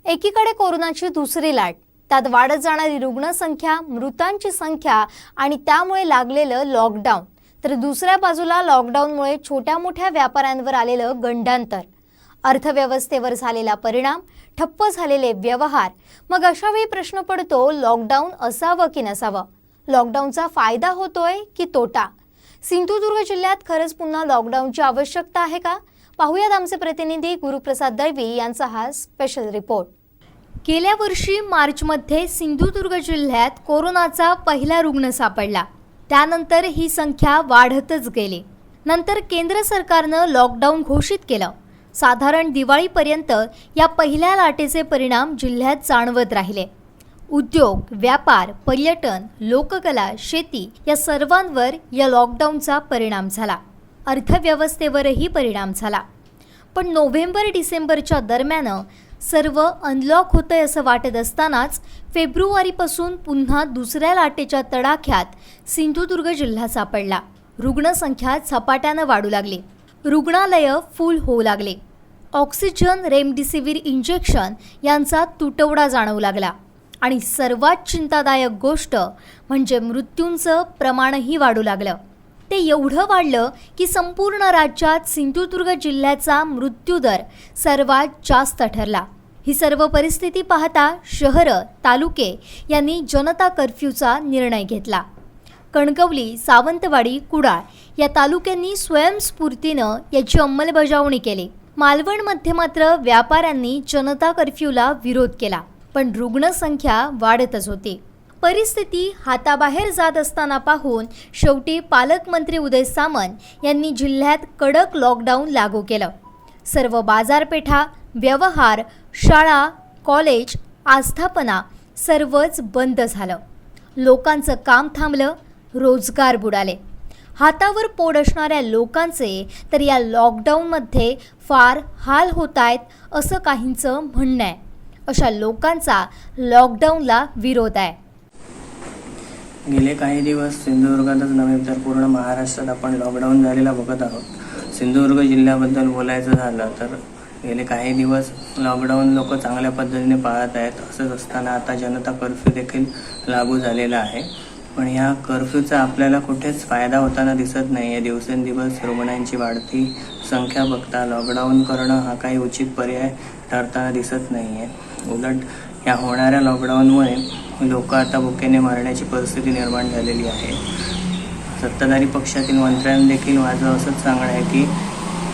एकीकडे कोरोनाची दुसरी लाट, त्यात वाढत जाणारी रुग्णसंख्या, मृतांची संख्या आणि त्यामुळे लागलेलं लॉकडाऊन, तर दुसऱ्या बाजूला लॉकडाऊनमुळे छोट्या मोठ्या व्यापाऱ्यांवर आलेलं गंडांतर, अर्थव्यवस्थेवर झालेला परिणाम, ठप्प झालेले व्यवहार। मग अशा वेळी प्रश्न पडतो, लॉकडाऊन असावं की नसावं? लॉकडाऊनचा फायदा होतोय की तोटा? सिंधुदुर्ग जिल्ह्यात खरंच पुन्हा लॉकडाऊनची आवश्यकता आहे का? पाहुयात आमचे प्रतिनिधी गुरुप्रसाद दळवी यांचा हा स्पेशल रिपोर्ट। गेल्या वर्षी मार्चमध्ये सिंधुदुर्ग जिल्ह्यात कोरोनाचा पहिला रुग्ण सापडला। त्यानंतर ही संख्या वाढतच गेली। नंतर केंद्र सरकारनं लॉकडाऊन घोषित केलं। साधारण दिवाळीपर्यंत या पहिल्या लाटेचे परिणाम जिल्ह्यात जाणवत राहिले। उद्योग, व्यापार, पर्यटन, लोककला, शेती या सर्वांवर या लॉकडाऊनचा परिणाम झाला। अर्थव्यवस्थेवरही परिणाम झाला। पण नोव्हेंबर-डिसेंबरच्या दरम्यान सर्व अनलॉक होतंय असं वाटत असतानाच फेब्रुवारीपासून पुन्हा दुसऱ्या लाटेच्या तडाख्यात सिंधुदुर्ग जिल्हा सापडला। रुग्णसंख्या झपाट्यानं वाढू लागली। रुग्णालयं फुल होऊ लागले। ऑक्सिजन, रेमडेसिवीर इंजेक्शन यांचा तुटवडा जाणवू लागला। आणि सर्वात चिंतादायक गोष्ट म्हणजे मृत्यूंचं प्रमाणही वाढू लागलं। ते एवढं वाढलं की संपूर्ण राज्यात सिंधुदुर्ग जिल्ह्याचा मृत्यूदर सर्वात जास्त ठरला। ही सर्व परिस्थिती पाहता शहर, तालुके यांनी जनता कर्फ्यूचा निर्णय घेतला। कणकवली, सावंतवाडी, कुडाळ या तालुक्यांनी स्वयंस्फूर्तीनं याची अंमलबजावणी केली। मालवणमध्ये मात्र व्यापाऱ्यांनी जनता कर्फ्यूला विरोध केला, पण रुग्णसंख्या वाढतच होती। परिस्थिती हाताबाहेर जात असताना पाहून शेवटी पालकमंत्री उदय सामंत यांनी जिल्ह्यात कडक लॉकडाऊन लागू केलं। सर्व बाजारपेठा, व्यवहार, शाळा, कॉलेज, आस्थापना सर्वच बंद झालं। लोकांचं काम थांबलं, रोजगार बुडाले। हातावर पोट असणाऱ्या लोकांचे तर या लॉकडाऊनमध्ये फार हाल होत आहेत असं काहींचं म्हणणं आहे। अशा लोकांचा लॉकडाऊनला विरोध आहे। गेले काही दिवस सिंधुदुर्गातच नव्हे तर पूर्ण महाराष्ट्रात आपण लॉकडाऊन झालेला बघत आहोत। सिंधुदुर्ग जिल्ह्याबद्दल बोलायचं झालं तर गेले काही दिवस लॉकडाऊन लोक चांगल्या पद्धतीने पाळत आहेत। असंच असताना आता जनता कर्फ्यू देखील लागू झालेला आहे। पण ह्या कर्फ्यूचा आपल्याला कुठेच फायदा होताना दिसत नाही आहे। दिवसेंदिवस रुग्णांची वाढती संख्या बघता लॉकडाऊन करणं हा काही उचित पर्याय ठरताना दिसत नाही आहे। उलट या होणाऱ्या लॉकडाऊनमुळे लोक आता भुकेने मरण्याची परिस्थिती निर्माण झालेली आहे। सत्ताधारी पक्षातील मंत्र्यांना देखील माझं असंच सांगणं आहे की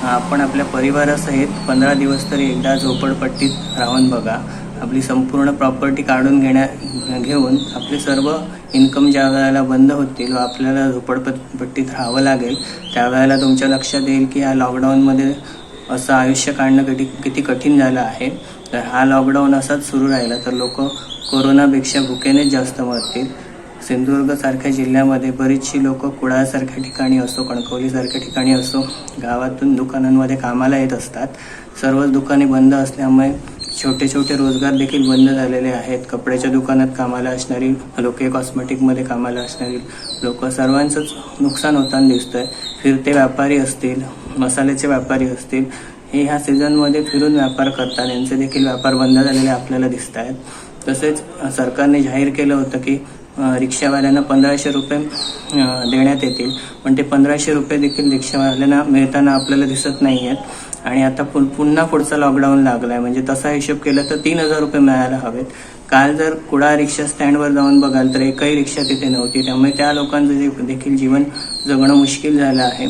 आपण आपल्या परिवारासहित 15 दिवस तरी एकदा झोपडपट्टीत राहून बघा। आपली संपूर्ण प्रॉपर्टी काढून घेऊन आपले सर्व इन्कम ज्या वेळेला बंद होतील व आपल्याला झोपडपट्टीत राहावं लागेल त्यावेळेला तुमच्या लक्षात येईल की ह्या लॉकडाऊनमध्ये असं आयुष्य काढणं किती कठीण झालं आहे। तर हा लॉकडाऊन असाच सुरू राहिला तर लोक कोरोनापेक्षा भुकेनेच जास्त मरतील। सिंधुदुर्गसारख्या जिल्ह्यामध्ये बरीचशी लोक कुडाळसारख्या ठिकाणी असो, कणकवलीसारख्या ठिकाणी असो, गावातून दुकानांमध्ये कामाला येत असतात। सर्वच दुकाने बंद असल्यामुळे छोटे छोटे रोजगार देखील बंद झालेले आहेत। कपड्याच्या दुकानात कामाला असणारी लोके, कॉस्मेटिकमध्ये कामाला असणारी लोक सर्वांचंच नुकसान होताना दिसतंय। फिरते व्यापारी असतील, मसाल्याचे व्यापारी असतील, हे ह्या सीझनमध्ये फिरून व्यापार करतात, यांचे देखील व्यापार बंद झालेले आपल्याला दिसत आहेत। तसेच सरकारने जाहीर केलं होतं की रिक्षावाल्यांना 1500 रुपये देण्यात येतील, पण ते 1500 रुपये देखील रिक्षावाल्यांना मिळताना आपल्याला दिसत नाही आहेत। आणि आता पुन्हा पुढचा लॉकडाऊन लागला आहे, म्हणजे तसा हिशोब केला तर 3000 रुपये मिळायला हवेत। काल जर कुडाळ रिक्षा स्टँडवर जाऊन बघाल तर एकही रिक्षा तिथे नव्हती, त्यामुळे त्या लोकांचं देखील जीवन जगणं मुश्किल झालं आहे।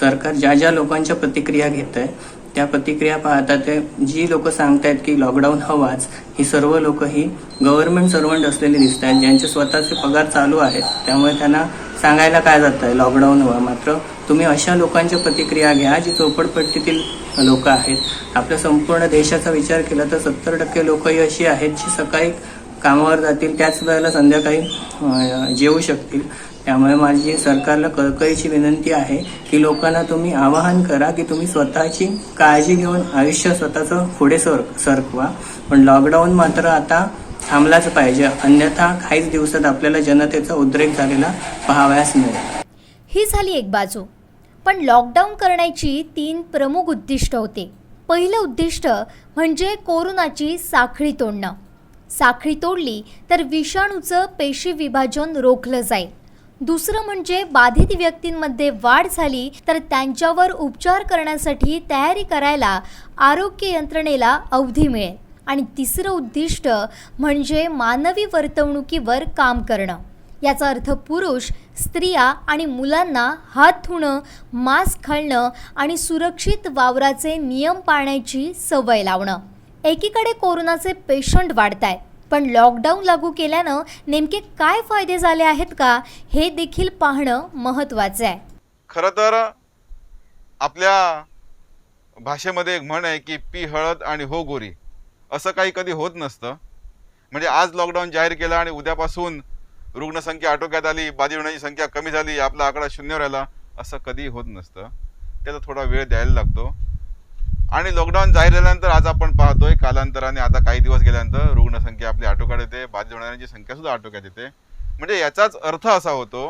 सरकार ज्या ज्या लोकांच्या प्रतिक्रिया घेत आहे त्या प्रतिक्रिया पाहता ते जी लोक सांगतायत की लॉकडाऊन हवाच, ही सर्व लोक ही गव्हर्नमेंट सर्वंट असलेली दिसत आहेत, ज्यांचे स्वतःचे पगार चालू आहेत। त्यामुळे त्यांना सांगायला काय जात आहे लॉकडाऊन हवा। मात्र तुम्ही अशा लोकांच्या प्रतिक्रिया घ्या जी झोपडपट्टीतील लोक आहेत। आपल्या संपूर्ण देशाचा विचार केला तर 70% लोक ही अशी आहेत जी सकाळी कामावर जातील, त्याच वेळेला संध्याकाळी जेवू शकतील। त्यामुळे माझी सरकारला कळकळीची विनंती आहे की लोकांना तुम्ही आवाहन करा की तुम्ही स्वतःची काळजी घेऊन आयुष्य स्वतःचं पुढे सरकवा, पण लॉकडाऊन मात्र आता थांबलाच पाहिजे, अन्यथा काहीच दिवसात आपल्याला जनतेचा उद्रेक झालेला पाहावयास मिळेल। ही झाली एक बाजू, पण लॉकडाऊन करण्याची 3 प्रमुख उद्दिष्ट होती। पहिलं उद्दिष्ट म्हणजे कोरोनाची साखळी तोडणं. साखळी तोडली तर विषाणूचं पेशी विभाजन रोखलं जाईल. दुसरं म्हणजे बाधित व्यक्तींमध्ये वाढ झाली तर त्यांच्यावर उपचार करण्यासाठी तयारी करायला आरोग्य यंत्रणेला अवधी मिळेल. आणि तिसरं उद्दिष्ट म्हणजे मानवी वर्तणुकीवर काम करणं. याचा अर्थ पुरुष, स्त्रिया आणि मुलांना हात धुणं, मास्क घालणं आणि सुरक्षित वावराचे नियम पाळण्याची सवय लावणं. एकीकडे कोरोनाचे पेशंट वाढत आहेत, पण लॉकडाऊन लागू केल्यानं नेमके काय फायदे झाले आहेत का हे देखील पाहणं महत्त्वाचं आहे. खरं तर आपल्या भाषेमध्ये एक म्हण आहे की पी हळद आणि हो गोरी. असं काही कधी होत नसतं. म्हणजे आज लॉकडाऊन जाहीर केला आणि उद्यापासून रुग्णसंख्या आटोक्यात आली, बाधित होण्याची संख्या कमी झाली, आपला आकडा शून्यावर आला, असं कधी होत नसतं. त्याला थोडा वेळ द्यायला लागतो. आणि लॉकडाऊन जाहीर झाल्यानंतर आज आपण पाहतोय कालांतराने आता काही दिवस गेल्यानंतर रुग्णसंख्या आपली आटोक्यात येते, बाधित होणाऱ्यांची संख्या सुद्धा आटोक्यात येते. म्हणजे याचाच अर्थ असा होतो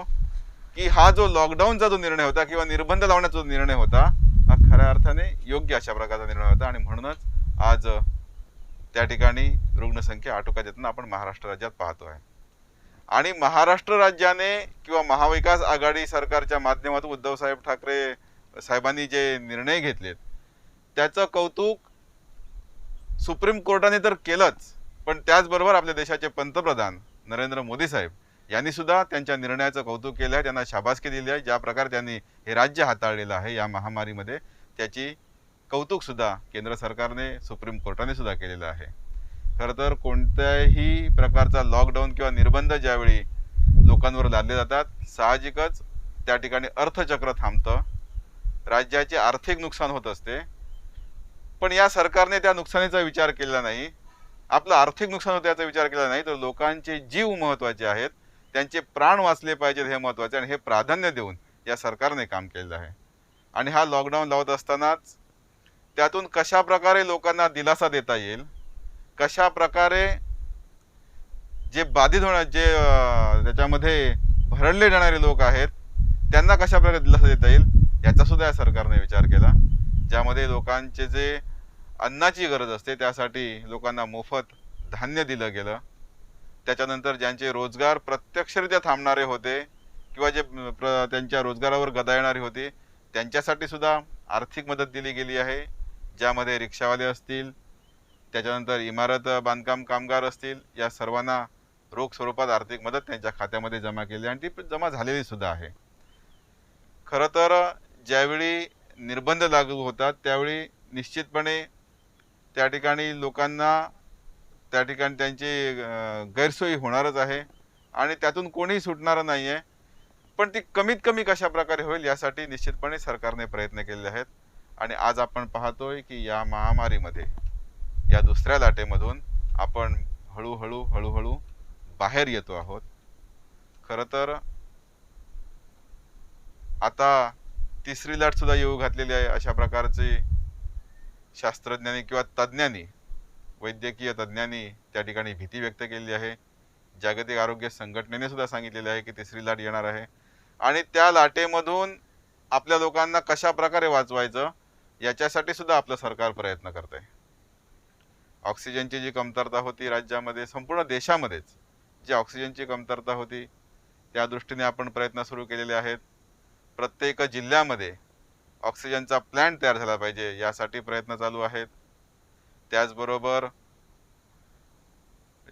की हा जो लॉकडाऊनचा जो निर्णय होता किंवा निर्बंध लावण्याचा जो निर्णय होता हा खऱ्या अर्थाने योग्य अशा प्रकारचा निर्णय होता. आणि म्हणूनच आज त्या ठिकाणी रुग्णसंख्या आटोक्यात येताना आपण महाराष्ट्र राज्यात पाहतो आहे. आणि महाराष्ट्र राज्याने किंवा महाविकास आघाडी सरकारच्या माध्यमातून उद्धवसाहेब ठाकरे साहेबांनी जे निर्णय घेतलेत त्याचं कौतुक सुप्रीम कोर्टाने तर केलंच, पण त्याचबरोबर आपल्या देशाचे पंतप्रधान नरेंद्र मोदी साहेब यांनी सुद्धा त्यांच्या निर्णयाचं कौतुक केलं आहे. त्यांना शाबासकी दिली आहे. ज्या प्रकारे त्यांनी हे राज्य हाताळलेलं आहे या महामारीमध्ये त्याची कौतुकसुद्धा केंद्र सरकारने, सुप्रीम कोर्टाने सुद्धा केलेलं आहे. खरं तर कोणत्याही प्रकारचा लॉकडाऊन किंवा निर्बंध ज्यावेळी लोकांवर लादले जातात साहजिकच त्या ठिकाणी अर्थचक्र थांबतं, राज्याचे आर्थिक नुकसान होत असते. पण या सरकारने त्या नुकसानीचा विचार केला नाही, आपलं आर्थिक नुकसान होतं याचा विचार केला नाही, तर लोकांचे जीव महत्त्वाचे आहेत, त्यांचे प्राण वाचले पाहिजेत हे महत्त्वाचे, आणि हे प्राधान्य देऊन या सरकारने काम केलेलं आहे. आणि हा लॉकडाऊन लावत असतानाच त्यातून कशा प्रकारे लोकांना दिलासा देता येईल, कशा प्रकारे जे बाधित होणार, जे त्याच्यामध्ये भरडले जाणारे लोक आहेत त्यांना कशा प्रकारे दिलासा देता येईल याचा सुद्धा या सरकारने विचार केला. ज्यामध्ये लोकांचे जे अन्नाची गरज असते त्यासाठी लोकांना मोफत धान्य दिलं गेलं. त्याच्यानंतर ज्यांचे रोजगार प्रत्यक्षरित्या थांबणारे होते किंवा जे त्यांच्या रोजगारावर गदा येणारी होती त्यांच्यासाठी सुद्धा आर्थिक मदत दिली गेली आहे. ज्यामध्ये रिक्षावाले असतील, त्याच्यानंतर इमारत बांधकाम कामगार असतील, या सर्वांना रोख स्वरूपात आर्थिक मदत त्यांच्या खात्यामध्ये जमा केली आणि ती जमा झालेली सुद्धा आहे. खरं तर ज्यावेळी निर्बंध लागू होतात त्यावेळी निश्चितपणे त्या ठिकाणी लोकांना त्या ठिकाणी त्यांची गैरसोयी होणारच आहे आणि त्यातून कोणीही सुटणारं नाही आहे. पण ती कमीत कमी कशा प्रकारे होईल यासाठी निश्चितपणे सरकारने प्रयत्न केले आहेत. आणि आज आपण पाहतोय की या महामारीमध्ये, या दुसऱ्या लाटेमधून आपण हळूहळू बाहेर येतो आहोत. खरं तर आता तिसरी लाट सुद्धा येऊ घातलेली आहे अशा प्रकारचे शास्त्रज्ञांनी किंवा तज्ज्ञांनी, वैद्यकीय तज्ज्ञांनी त्या ठिकाणी भीती व्यक्त केली आहे. जागतिक आरोग्य संघटनेने सुद्धा सांगितलेले आहे की तिसरी लाट येणार आहे आणि त्या लाटेमधून आपल्या लोकांना कशा प्रकारे वाचवायचं याच्यासाठी सुद्धा आपलं सरकार प्रयत्न करत आहे. ऑक्सिजनची जी कमतरता होती राज्यामध्ये, संपूर्ण देशामध्येच जी ऑक्सिजनची कमतरता होती त्या दृष्टीने आपण प्रयत्न सुरू केलेले आहेत. प्रत्येक जिल्ह्यामध्ये ऑक्सिजनचा प्लॅन्ट तयार झाला पाहिजे यासाठी प्रयत्न चालू आहेत. त्याचबरोबर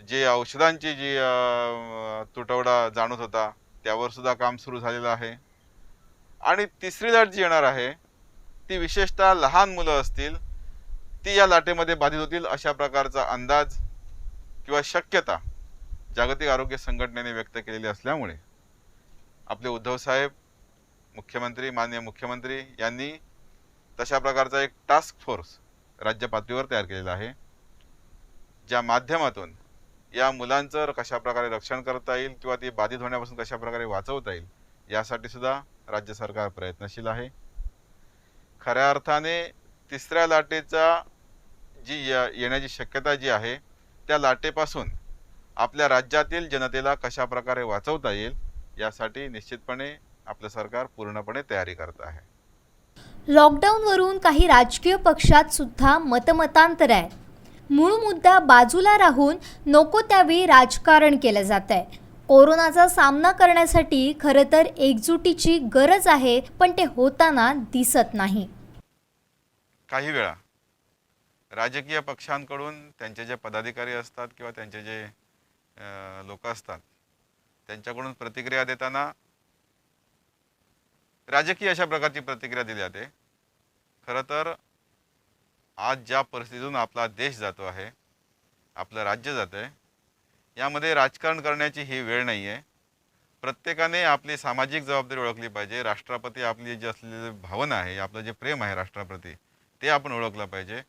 जे औषधांची जी तुटवडा जाणवत होता त्यावर सुद्धा काम सुरू झालेलं आहे. आणि तिसरी लाट जी येणार आहे ती विशेषतः लहान मुलं असतील ती या लाटेमध्ये बाधित होतील अशा प्रकारचा अंदाज किंवा शक्यता जागतिक आरोग्य संघटनेने व्यक्त केलेली असल्यामुळे आपले उद्धव साहेब मुख्यमंत्री, माननीय मुख्यमंत्री यांनी तशा प्रकारचा एक टास्क फोर्स राज्य पातळीवर तयार केलेला आहे, ज्या माध्यमातून या मुलांचं कशा प्रकारे रक्षण करता येईल किंवा ती बाधित होण्यापासून कशा प्रकारे वाचवता येईल यासाठी सुद्धा राज्य सरकार प्रयत्नशील आहे. खऱ्या अर्थाने तिसऱ्या लाटेचा जी येण्याची शक्यता जी आहे त्या लाटेपासून आपल्या राज्यातील जनतेला कशा प्रकारे वाचवता येईल यासाठी निश्चितपणे आपलं सरकार पूर्णपणे तयारी करत आहे. लॉकडाऊनवरून काही राजकीय पक्षात सुद्धा मतमतांतर आहे. मूळ मुद्दा बाजूला राहून नको त्यावेळी राजकारण केलं जात आहे. कोरोनाचा सामना करण्यासाठी खरं तर एकजुटीची गरज आहे, पण ते होताना दिसत नाही. काही वेळा राजकीय पक्षांकडून त्यांचे जे पदाधिकारी असतात किंवा त्यांचे जे लोक असतात त्यांच्याकडून प्रतिक्रिया देताना राजकीय अशा प्रकारची प्रतिक्रिया दिली जाते. खरं तर आज ज्या परिस्थितीतून आपला देश जातो आहे, आपलं राज्य जातं आहे, यामध्ये राजकारण करण्याची ही वेळ नाही आहे. प्रत्येकाने आपली सामाजिक जबाबदारी ओळखली पाहिजे. राष्ट्राप्रती आपली जी असलेली भावना आहे, आपलं जे प्रेम आहे राष्ट्राप्रती, ते आपण ओळखलं पाहिजे.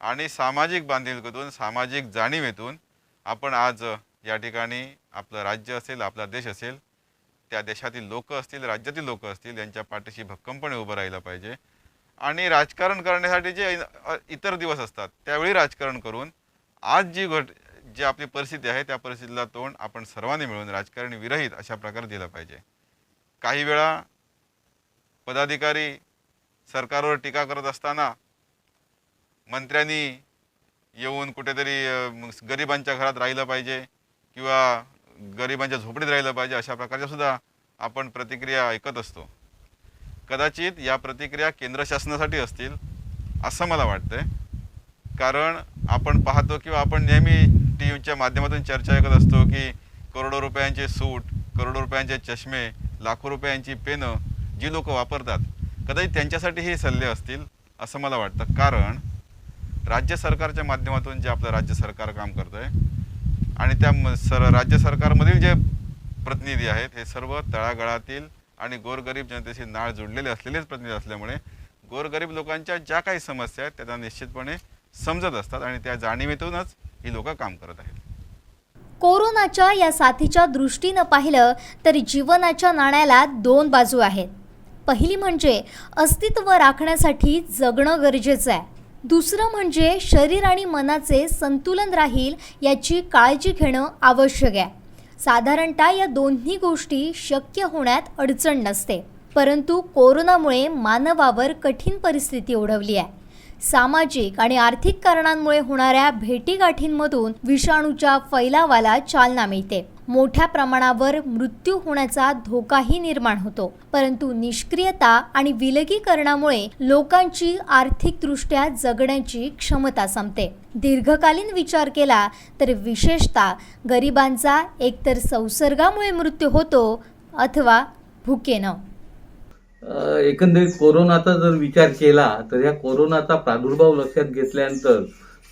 आणि सामाजिक बांधिलकीतून, सामाजिक जाणीवेतून आपण आज या ठिकाणी आपलं राज्य असेल, आपला देश असेल, त्या देशातील लोक असतील, राज्यातील लोक असतील, यांच्या पाठीशी भक्कमपणे उभं राहिलं पाहिजे. आणि राजकारण करण्यासाठी जे इतर दिवस असतात त्यावेळी राजकारण करून आज जी आपली परिस्थिती आहे त्या परिस्थितीला तोंड आपण सर्वांनी मिळून राजकारण विरहित अशा प्रकारे दिलं पाहिजे. काही वेळा पदाधिकारी सरकारवर टीका करत असताना मंत्र्यांनी येऊन कुठेतरी गरिबांच्या घरात राहिलं पाहिजे किंवा गरिबांच्या झोपडीत राहिलं पाहिजे, अशा प्रकारच्या सुद्धा आपण प्रतिक्रिया ऐकत असतो. कदाचित या प्रतिक्रिया केंद्र शासनासाठी असतील असं मला वाटतंय. कारण आपण पाहतो किंवा आपण नेहमी टी व्हीच्या माध्यमातून चर्चा ऐकत असतो की करोडो रुपयांचे सूट, करोडो रुपयांचे चष्मे, लाखो रुपयांची पेनं जी लोक वापरतात, कदाचित त्यांच्यासाठी हे सल्ले असतील असं मला वाटतं. कारण राज्य सरकारच्या माध्यमातून जे आपलं राज्य सरकार काम करतं आहे आणि त्या राज्य सरकारमधील जे प्रतिनिधी आहेत हे सर्व तळागाळातील आणि गोरगरीब जनतेशी नाळ जोडलेले असलेलेच प्रतिनिधी असल्यामुळे गोरगरीब लोकांच्या ज्या काही समस्या आहेत त्यांना निश्चितपणे समजत असतात आणि त्या जाणीवेतूनच ही लोक काम करत आहेत. कोरोनाच्या या साथीच्या दृष्टीनं पाहिलं तर जीवनाच्या नाण्याला दोन बाजू आहेत. पहिली म्हणजे अस्तित्व राखण्यासाठी जगणं गरजेचं आहे. दुसरं म्हणजे शरीर आणि मनाचे संतुलन राहील याची काळजी घेणं आवश्यक आहे. साधारणतः या दोन्ही गोष्टी शक्य होण्यात अडचण नसते, परंतु कोरोनामुळे मानवावर कठीण परिस्थिती ओढवली आहे. सामाजिक आणि आर्थिक कारणांमुळे होणाऱ्या भेटीगाठींमधून विषाणूच्या फैलावाला चालना मिळते. मोठ्या प्रमाणावर मृत्यू होण्याचा धोकाही निर्माण होतो, परंतु निष्क्रियता आणि विलगीकरणामुळे लोकांची आर्थिकदृष्ट्या जगण्याची क्षमता संपते. दीर्घकालीन विचार केला तर विशेषतः गरिबांचा एकतर संसर्गामुळे मृत्यू होतो अथवा भुकेनं. एकंदरीत कोरोनाचा जर विचार केला तर या कोरोनाचा प्रादुर्भाव लक्षात घेतल्यानंतर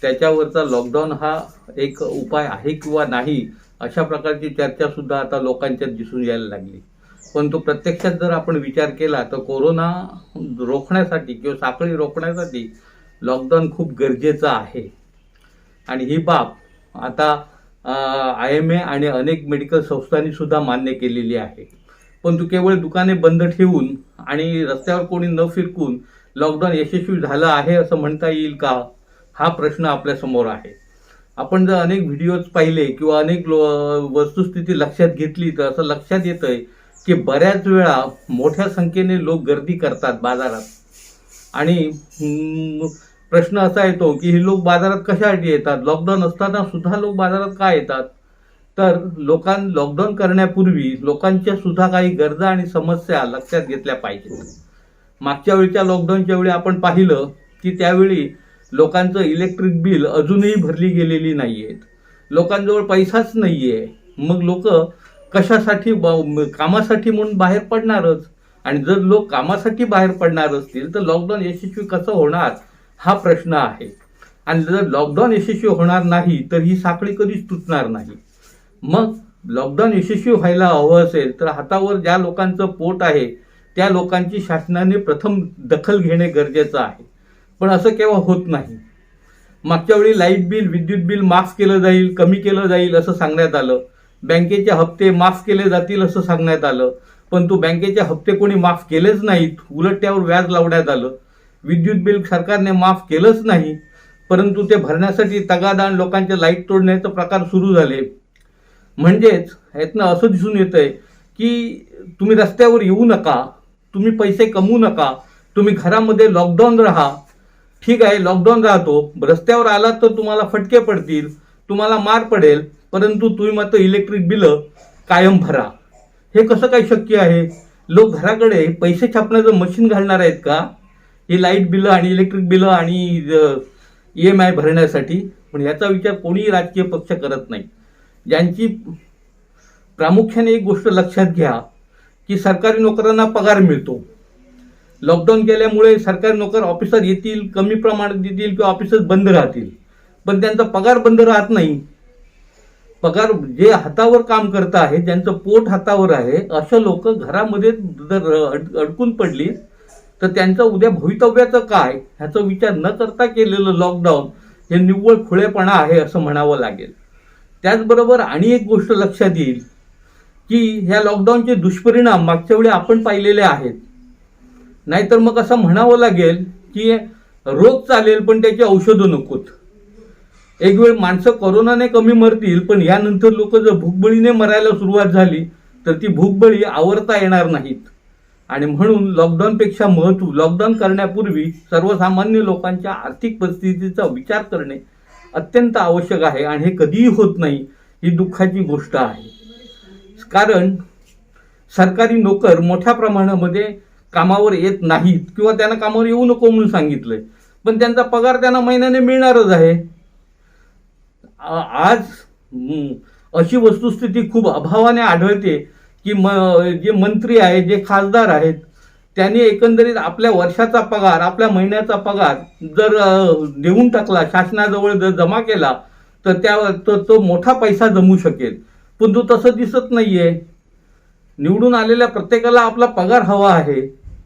त्याच्यावरचा लॉकडाऊन हा एक उपाय आहे किंवा नाही अशा प्रकारची चर्चा सुद्धा आता लोकांच्यात दिसून यायला लागली. पण तो प्रत्यक्षात जर आपण विचार केला तर कोरोना रोखण्यासाठी किंवा साखळी रोखण्यासाठी लॉकडाऊन खूप गरजेचं आहे. आणि ही बाब आता IMA आणि अनेक मेडिकल संस्थांनी सुद्धा मान्य केलेली आहे. पण तू केवळ दुकाने बंद ठेवून आणि रस्त्यावर कोणी न फिरकून लॉकडाऊन यशस्वी झालं आहे असं म्हणता येईल का, हा प्रश्न आपल्यासमोर आहे. आपण जर अनेक व्हिडिओज पाहिले किंवा अनेक वस्तुस्थिती लक्षात घेतली तर असं लक्षात येतंय की बऱ्याच वेळा मोठ्या संख्येने लोक गर्दी करतात बाजारात. आणि प्रश्न असा येतो की हे लोक बाजारात कशासाठी येतात, लॉकडाऊन असताना सुद्धा लोक बाजारात का येतात. तर लॉकडाऊन करण्यापूर्वी लोकांच्या सुद्धा काही गरजा आणि समस्या लक्षात घेतल्या पाहिजेत. मागच्या वेळच्या लॉकडाऊनच्या वेळी आपण पाहिलं की त्यावेळी लोकांचं इलेक्ट्रिक बिल अजूनही भरली गेलेली नाहीयेत. लोकांजवळ पैसाच नाहीये. मग लोक कशासाठी, कामासाठी म्हणून बाहेर पडणारच. आणि जर लोक कामासाठी बाहेर पडणार असतील तर लॉकडाऊन यशस्वी कसं होणार हा प्रश्न आहे. आणि जर लॉकडाऊन यशस्वी होणार नाही तर ही साखळी कधीच तुटणार नाही. मग लॉकडाऊन यशस्वी व्हायला हवं असेल तर हातावर ज्या लोकांचं पोट आहे त्या लोकांची शासनाने प्रथम दखल घेणे गरजेचं आहे. पण असं केव्हा होत नाही. मागच्या वेळी लाईट बिल, विद्युत बिल माफ केलं जाईल, कमी केलं जाईल असं सांगण्यात आलं. बँकेचे हप्ते माफ केले जातील असं सांगण्यात आलं. पण तो बँकेचे हप्ते कोणी माफ केलेच नाहीत, उलट त्यावर व्याज लावण्यात आलं. विद्युत बिल सरकारने माफ केलंच नाही, परंतु ते भरण्यासाठी तगादान लोकांचे लाईट तोडण्याचे प्रकार सुरू झाले. म्हणजेच यातनं असं दिसून येतंय की तुम्ही रस्त्यावर येऊ नका, तुम्ही पैसे कमवू नका, तुम्ही घरामध्ये लॉकडाऊन राहा, ठीक आहे, लॉकडाऊन राहतो, रस्त्यावर आलात तर तुम्हाला फटके पडतील, तुम्हाला मार पडेल, परंतु तुम्ही मात्र इलेक्ट्रिक बिलं कायम भरा. हे कसं काय शक्य आहे? लोक घराकडे पैसे छापण्याचं मशीन घालणार आहेत का ही लाईट बिलं आणि इलेक्ट्रिक बिलं आणि EMI भरण्यासाठी? पण याचा विचार कोणीही राजकीय पक्ष करत नाही. ज्यांची प्रामुख्याने एक गोष्ट लक्षात घ्या की सरकारी नोकरांना पगार मिळतो. लॉकडाऊन केल्यामुळे सरकारी नोकर ऑफिसर येतील, कमी प्रमाणात येतील किंवा ऑफिसच बंद राहतील, पण त्यांचा पगार बंद राहत नाही. पगार जे हातावर काम करत आहे, ज्यांचं पोट हातावर आहे, अशा लोक घरामध्ये जर अडकून पडली तर त्यांचं उद्या भवितव्याचं काय ह्याचा विचार न करता केलेलं लॉकडाऊन हे निव्वळ खुळेपणा आहे असं म्हणावं लागेल. त्याचबरोबर आणि एक गोष्ट लक्षात येईल की ह्या लॉकडाऊनचे दुष्परिणाम मागच्या वेळी आपण पाहिलेले आहेत. नाहीतर मग असं म्हणावं लागेल की रोग चालेल पण त्याची औषधं नकोत. एक वेळ माणसं कोरोनाने कमी मरतील, पण यानंतर लोक जर भूकबळीने मरायला सुरुवात झाली तर ती भूकबळी आवरता येणार नाहीत. आणि म्हणून लॉकडाऊनपेक्षा लॉकडाऊन करण्यापूर्वी सर्वसामान्य लोकांच्या आर्थिक परिस्थितीचा विचार करणे अत्यंत आवश्यक आहे. आणि हे कधीही होत नाही, ही दुःखाची गोष्ट आहे. कारण सरकारी नोकर मोठ्या प्रमाणामध्ये कामावर येत नाहीत किंवा त्यांना कामावर येऊ नको म्हणून सांगितलंय, पण त्यांचा पगार त्यांना महिन्याने मिळणारच आहे. आज अशी वस्तुस्थिती खूप अभावाने आढळते की जे मंत्री आहेत, जे खासदार आहेत, त्यांनी एकंदरीत आपल्या वर्षाचा पगार, आपल्या महिन्याचा पगार जर देऊन टाकला, शासनाजवळ जर जमा केला तर तो मोठा पैसा जमू शकेल. पण तो तसं दिसत नाहीये. निवडून आलेल्या प्रत्येकाला आपला पगार हवा आहे,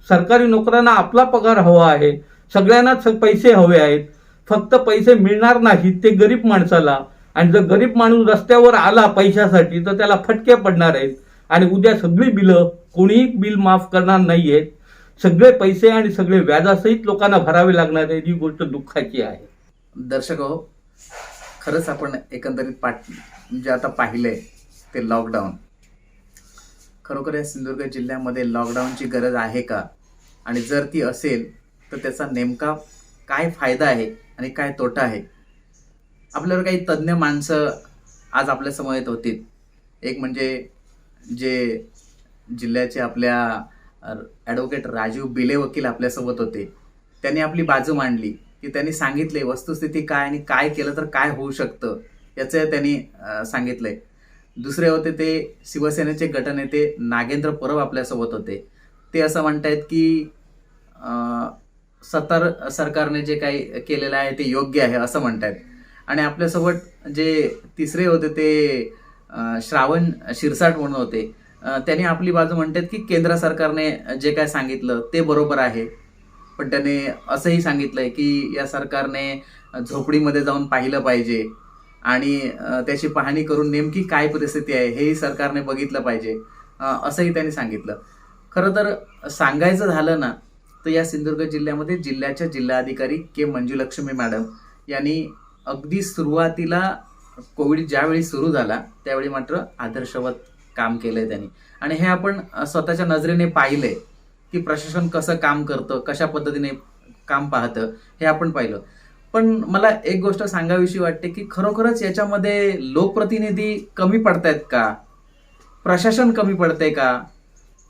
सरकारी नोकरांना आपला पगार हवा आहे, सगळ्यांनाच पैसे हवे आहेत. फक्त पैसे मिळणार नाहीत ते गरीब माणसाला, आणि जर गरीब माणूस रस्त्यावर आला पैशासाठी तर त्याला फटके पडणार आहेत. आणि उद्या सगळी बिलं, कोणीही बिल माफ करणार नाहीयेत, सगळे पैसे आणि सगळे व्याजासहित लोकांना भरावे लागणार आहे. ही गोष्ट दुःखाची आहे. दर्शक हो, खरंच आपण एकंदरीत जे आता पाहिलंय ते लॉकडाऊन, खरोखर या सिंधुदुर्ग जिल्ह्यामध्ये लॉकडाऊनची गरज आहे का, आणि जर ती असेल तर त्याचा नेमका काय फायदा आहे आणि काय तोटा आहे. आपल्यावर काही तज्ज्ञ माणसं आज आपल्या समोर येत होती. एक म्हणजे जे जिल्ह्याचे आपल्या ॲडव्होकेट राजीव बिले वकील आपल्यासोबत होते. त्यांनी आपली बाजू मांडली की त्यांनी सांगितले वस्तुस्थिती काय आणि काय केलं तर काय होऊ शकतं याचं त्यांनी सांगितलंय. दुसरे होते ते शिवसेनेचे गटनेते नागेंद्र परब आपल्यासोबत होते. ते असं म्हणतायत की सरकारने जे काही केलेलं आहे ते योग्य आहे असं म्हणतायत. आणि आपल्यासोबत जे तिसरे होते ते श्रावण शिरसाट म्हणून होते. त्यांनी आपली बाजू म्हणतात की केंद्र सरकारने जे काय सांगितलं ते बरोबर आहे, पण त्याने असंही सांगितलंय की या सरकारने झोपडीमध्ये जाऊन पाहिलं पाहिजे आणि त्याची पाहणी करून नेमकी काय परिस्थिती आहे हेही सरकारने बघितलं पाहिजे, असंही त्यांनी सांगितलं. खरं तर सांगायचं झालं ना तर या सिंधुदुर्ग जिल्ह्यामध्ये जिल्ह्याच्या जिल्हाधिकारी के मंजुलक्ष्मी मॅडम यांनी अगदी सुरुवातीला कोविड ज्यावेळी सुरू झाला त्यावेळी मात्र आदर्शवत काम केलंय त्यांनी. आणि हे आपण स्वतःच्या नजरेने पाहिलंय की प्रशासन कसं काम करतं, कशा पद्धतीने काम पाहतं हे आपण पाहिलं. पण मला एक गोष्ट सांगावीशी वाटते की खरोखरच याच्यामध्ये लोकप्रतिनिधी कमी पडतायत का, प्रशासन कमी पडतंय का,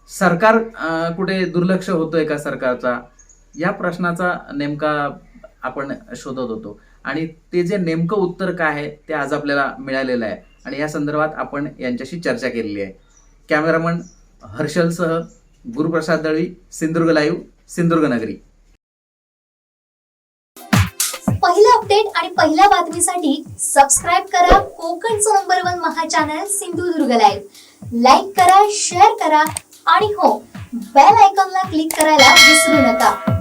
सरकार कुठे दुर्लक्ष होतोय का सरकारचा, या प्रश्नाचा नेमका आपण शोधत होतो. आणि ते जे नेमकं उत्तर काय आहे ते आज आपल्याला मिळालेलं आहे आणि या संदर्भात आपण यांच्याशी चर्चा केलेली आहे. कॅमेरामन हर्षलसह गुरुप्रसाद दळवी, सिंधुदुर्ग लाईव्ह, सिंधुदुर्ग नगरी. पहिलं अपडेट आणि पहिल्या बातमीसाठी सबस्क्राईब करा कोकणचं नंबर 1 महा चॅनल सिंधुदुर्ग लाईव्ह. लाईक करा, शेअर करा आणि हो, बेल आयकॉनला क्लिक करायला विसरू नका.